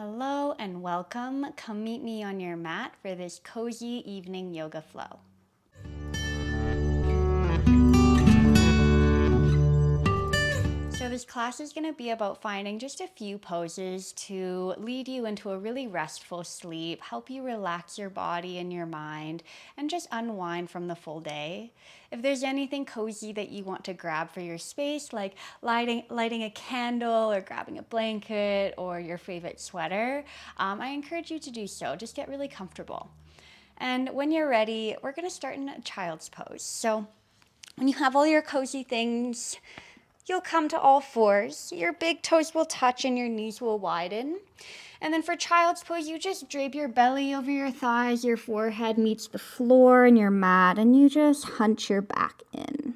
Hello and welcome. Come meet me on your mat for this cozy evening yoga flow. So this class is going to be about finding just a few poses to lead you into a really restful sleep, help you relax your body and your mind, and just unwind from the full day. If there's anything cozy that you want to grab for your space, like lighting a candle or grabbing a blanket or your favorite sweater, I encourage you to do so. Just get really comfortable. And when you're ready, we're going to start in a child's pose. So when you have all your cozy things, you'll come to all fours. Your big toes will touch and your knees will widen. And then for child's pose, you just drape your belly over your thighs, your forehead meets the floor and your mat, and you just hunch your back in.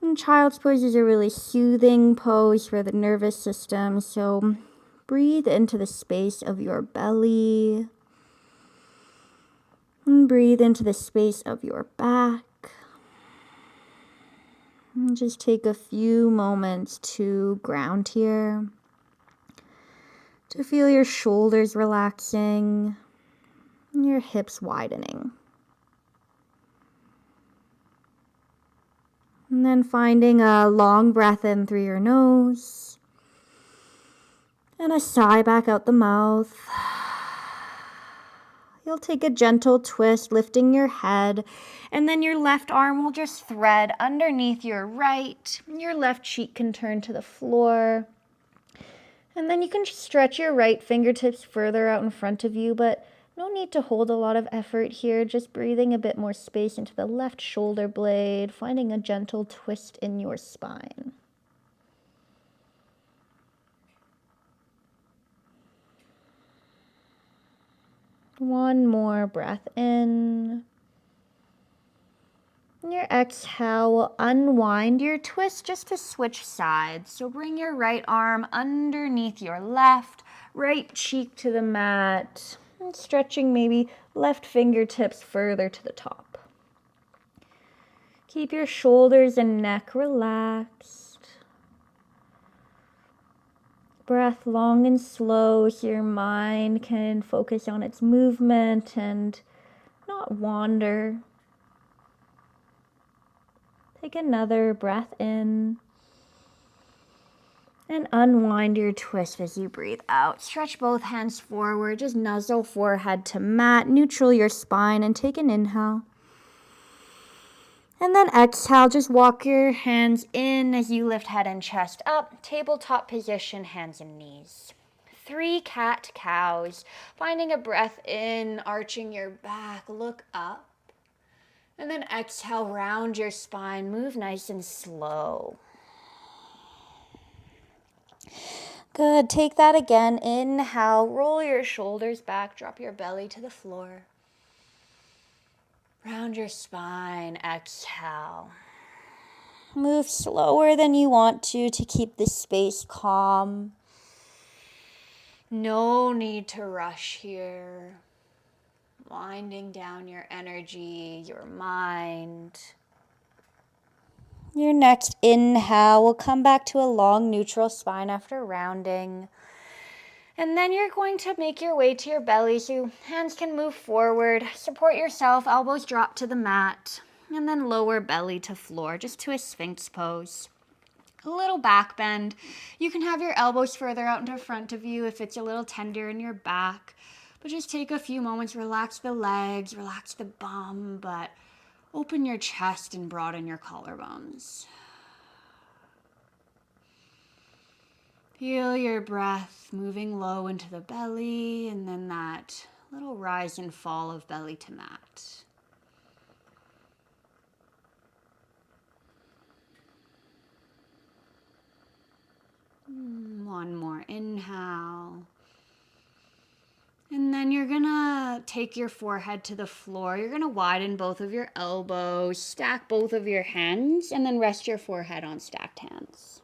And child's pose is a really soothing pose for the nervous system, so breathe into the space of your belly. And breathe into the space of your back. And just take a few moments to ground here, to feel your shoulders relaxing and your hips widening. And then finding a long breath in through your nose and a sigh back out the mouth. You'll take a gentle twist, lifting your head, and then your left arm will just thread underneath your right. Your left cheek can turn to the floor. And then you can stretch your right fingertips further out in front of you, but no need to hold a lot of effort here, just breathing a bit more space into the left shoulder blade, finding a gentle twist in your spine. One more breath in. Your exhale will unwind your twist just to switch sides. So bring your right arm underneath your left, right cheek to the mat, and stretching maybe left fingertips further to the top. Keep your shoulders and neck relaxed. Breath long and slow so your mind can focus on its movement and not wander. Take another breath in and unwind your twist as you breathe out. Stretch both hands forward, just nuzzle forehead to mat, neutral your spine, and take an inhale. And then exhale, just walk your hands in as you lift head and chest up, tabletop position, hands and knees. 3 cat-cows, finding a breath in, arching your back, look up. And then exhale, round your spine, move nice and slow. Good, take that again. Inhale, roll your shoulders back, drop your belly to the floor. Round your spine, exhale. Move slower than you want to keep the space calm. No need to rush here. Winding down your energy, your mind. Your next inhale will come back to a long neutral spine after rounding. And then you're going to make your way to your belly so hands can move forward. Support yourself, elbows drop to the mat. And then lower belly to floor, just to a sphinx pose. A little back bend. You can have your elbows further out into front of you if it's a little tender in your back. But just take a few moments, relax the legs, relax the bum, but open your chest and broaden your collarbones. Feel your breath moving low into the belly, and then that little rise and fall of belly to mat. One more inhale. And then you're gonna take your forehead to the floor. You're gonna widen both of your elbows, stack both of your hands, and then rest your forehead on stacked hands.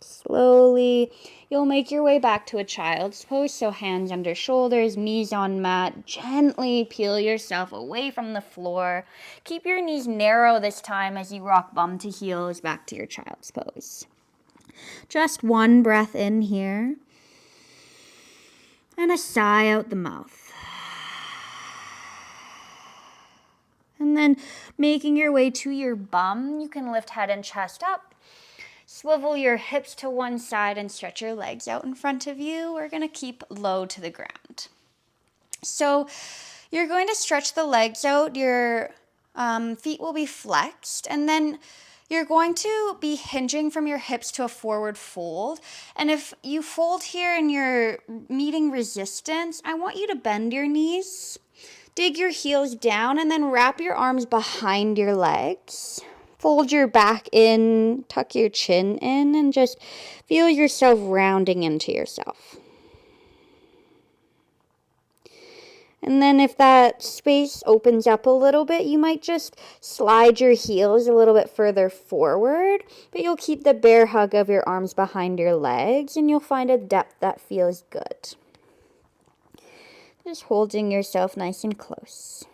Slowly You'll make your way back to a child's pose, so hands under shoulders, knees on mat. Gently peel yourself away from the floor. Keep your knees narrow this time as you rock bum to heels back to your child's pose. Just one breath in here, and a sigh out the mouth. And then making your way to your bum, you can lift head and chest up. Swivel your hips to one side and stretch your legs out in front of you. We're going to keep low to the ground. So you're going to stretch the legs out. Your feet will be flexed. And then you're going to be hinging from your hips to a forward fold. And if you fold here and you're meeting resistance, I want you to bend your knees, dig your heels down, and then wrap your arms behind your legs. Fold your back in, tuck your chin in, and just feel yourself rounding into yourself. And then if that space opens up a little bit, you might just slide your heels a little bit further forward, but you'll keep the bear hug of your arms behind your legs, and you'll find a depth that feels good. Just holding yourself nice and close.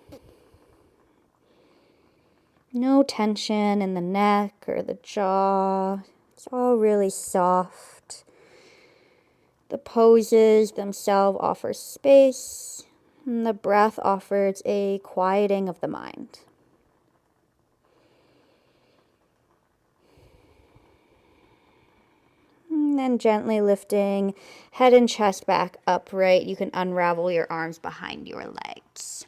No tension in the neck or the jaw. It's all really soft. The poses themselves offer space, and the breath offers a quieting of the mind. And then gently lifting head and chest back upright. You can unravel your arms behind your legs.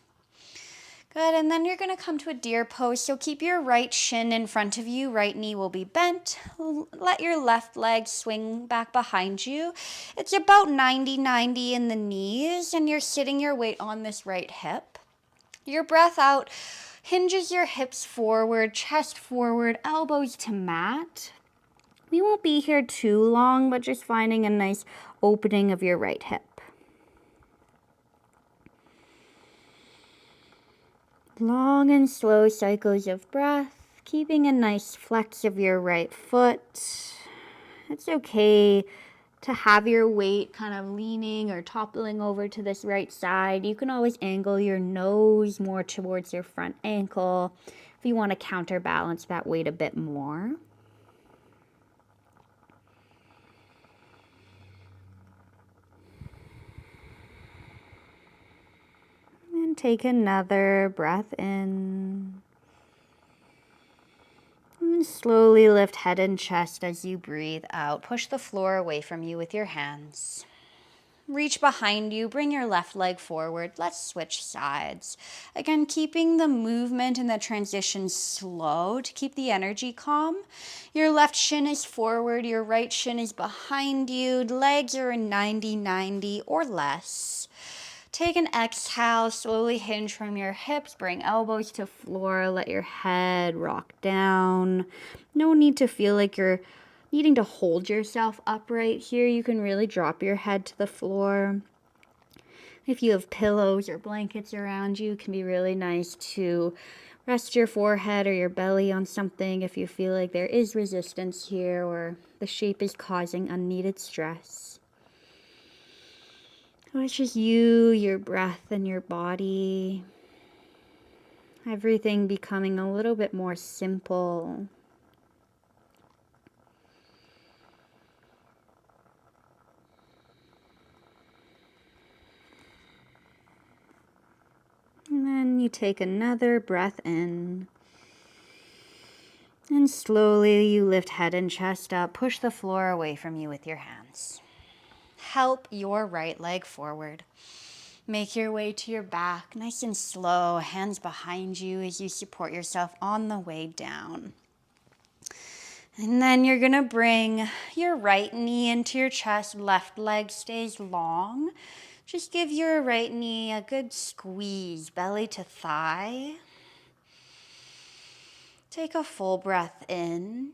Good, and then you're going to come to a deer pose, so keep your right shin in front of you, right knee will be bent. Let your left leg swing back behind you. It's about 90-90 in the knees, and you're sitting your weight on this right hip. Your breath out hinges your hips forward, chest forward, elbows to mat. We won't be here too long, but just finding a nice opening of your right hip. Long and slow cycles of breath, keeping a nice flex of your right foot. It's okay to have your weight kind of leaning or toppling over to this right side. You can always angle your nose more towards your front ankle if you want to counterbalance that weight a bit more. And take another breath in. And slowly lift head and chest as you breathe out. Push the floor away from you with your hands. Reach behind you, bring your left leg forward. Let's switch sides. Again, keeping the movement and the transition slow to keep the energy calm. Your left shin is forward, your right shin is behind you. Legs are in 90-90 or less. Take an exhale, slowly hinge from your hips, bring elbows to floor, let your head rock down. No need to feel like you're needing to hold yourself upright here. You can really drop your head to the floor. If you have pillows or blankets around you, it can be really nice to rest your forehead or your belly on something if you feel like there is resistance here or the shape is causing unneeded stress. So it's just you, your breath, and your body. Everything becoming a little bit more simple. And then you take another breath in. And slowly you lift head and chest up. Push the floor away from you with your hands. Help your right leg forward. Make your way to your back, nice and slow, hands behind you as you support yourself on the way down. And then you're gonna bring your right knee into your chest, left leg stays long. Just give your right knee a good squeeze, belly to thigh. Take a full breath in.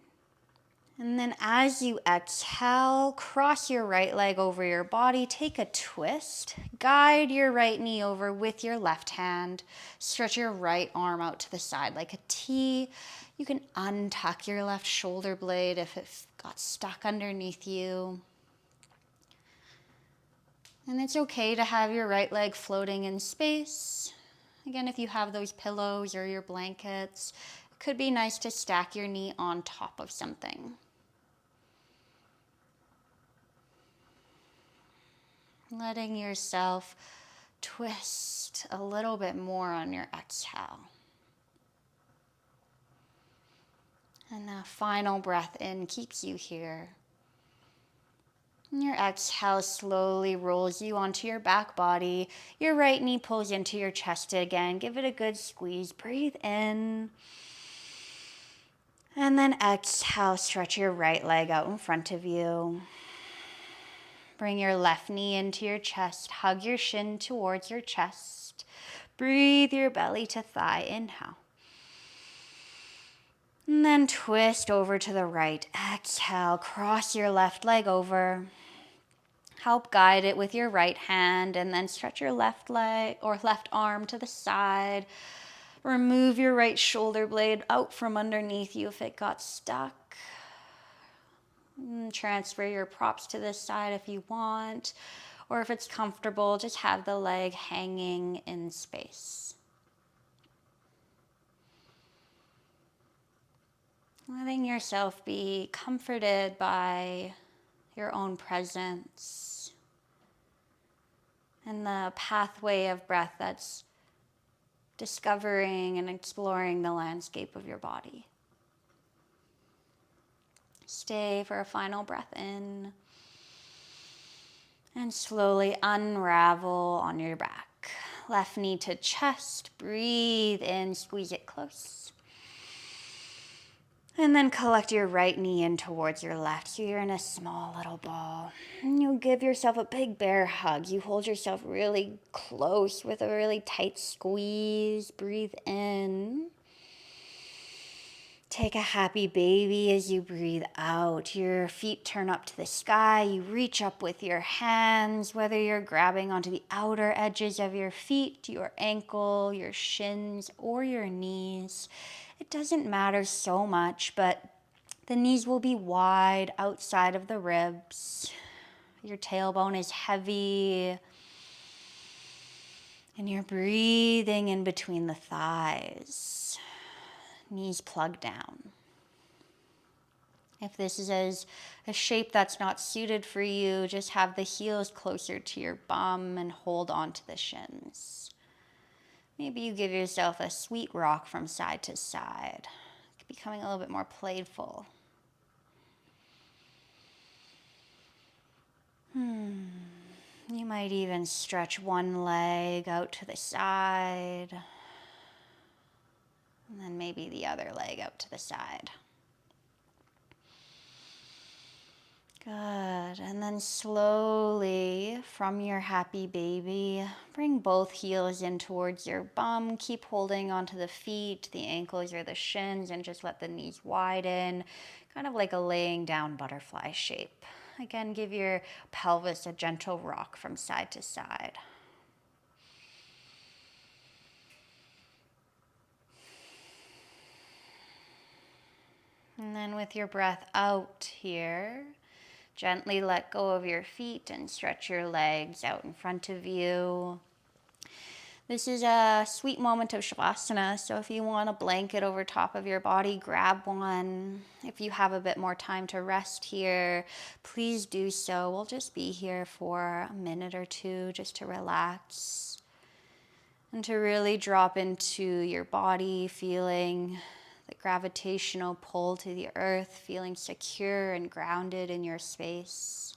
And then as you exhale, cross your right leg over your body, take a twist, guide your right knee over with your left hand, stretch your right arm out to the side like a T. You can untuck your left shoulder blade if it got stuck underneath you. And it's okay to have your right leg floating in space. Again, if you have those pillows or your blankets, it could be nice to stack your knee on top of something. Letting yourself twist a little bit more on your exhale. And the final breath in keeps you here. And your exhale slowly rolls you onto your back body. Your right knee pulls into your chest again. Give it a good squeeze. Breathe in. And then exhale, stretch your right leg out in front of you. Bring your left knee into your chest. Hug your shin towards your chest. Breathe your belly to thigh. Inhale. And then twist over to the right. Exhale, cross your left leg over. Help guide it with your right hand and then stretch your left leg or left arm to the side. Remove your right shoulder blade out from underneath you if it got stuck. Transfer your props to this side if you want, or if it's comfortable, just have the leg hanging in space. Letting yourself be comforted by your own presence and the pathway of breath that's discovering and exploring the landscape of your body. Stay for a final breath in and slowly unravel on your back. Left knee to chest, breathe in, squeeze it close. And then collect your right knee in towards your left. So you're in a small little ball. And you'll give yourself a big bear hug. You hold yourself really close with a really tight squeeze. Breathe in. Take a happy baby as you breathe out. Your feet turn up to the sky. You reach up with your hands, whether you're grabbing onto the outer edges of your feet, your ankle, your shins, or your knees. It doesn't matter so much, but the knees will be wide outside of the ribs. Your tailbone is heavy. And you're breathing in between the thighs. Knees plugged down. If this is a shape that's not suited for you, just have the heels closer to your bum and hold on to the shins. Maybe you give yourself a sweet rock from side to side, becoming a little bit more playful. You might even stretch one leg out to the side, and then maybe the other leg out to the side. Good. And then slowly from your happy baby, bring both heels in towards your bum. Keep holding onto the feet, the ankles or the shins, and just let the knees widen, kind of like a laying down butterfly shape. Again, give your pelvis a gentle rock from side to side. And then with your breath out here, gently let go of your feet and stretch your legs out in front of you. This is a sweet moment of Shavasana, so if you want a blanket over top of your body, grab one. If you have a bit more time to rest here, please do so. We'll just be here for a minute or two just to relax and to really drop into your body, feeling the gravitational pull to the earth, feeling secure and grounded in your space.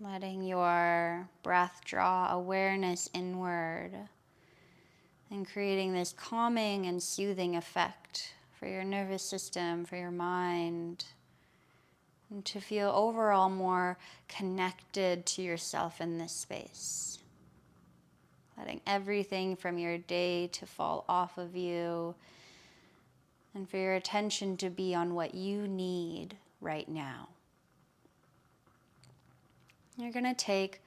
Letting your breath draw awareness inward and creating this calming and soothing effect for your nervous system, for your mind, and to feel overall more connected to yourself in this space. Letting everything from your day to fall off of you and for your attention to be on what you need right now. You're going to take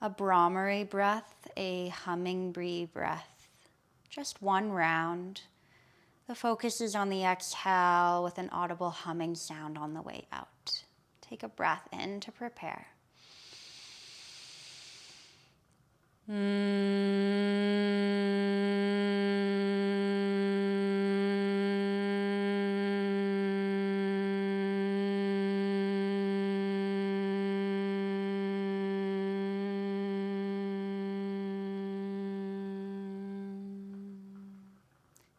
a Brahmari breath, a hummingbee breath, just one round. The focus is on the exhale with an audible humming sound on the way out. Take a breath in to prepare.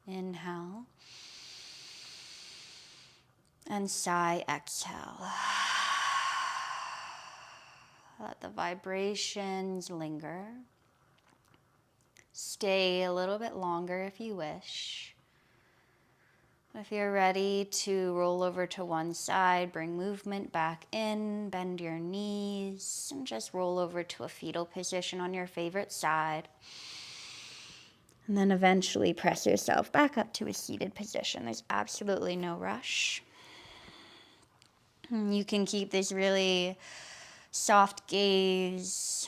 Inhale. And sigh, exhale. Let the vibrations linger. Stay a little bit longer if you wish. If you're ready to roll over to one side, bring movement back in, bend your knees, and just roll over to a fetal position on your favorite side. And then eventually press yourself back up to a seated position. There's absolutely no rush. You can keep this really soft gaze.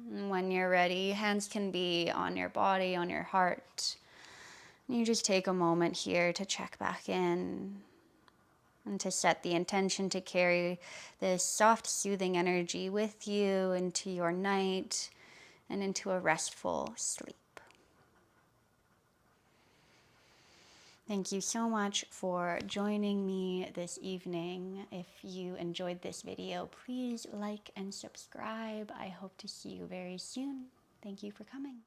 When you're ready, hands can be on your body, on your heart. You just take a moment here to check back in and to set the intention to carry this soft, soothing energy with you into your night and into a restful sleep. Thank you so much for joining me this evening. If you enjoyed this video, please like and subscribe. I hope to see you very soon. Thank you for coming.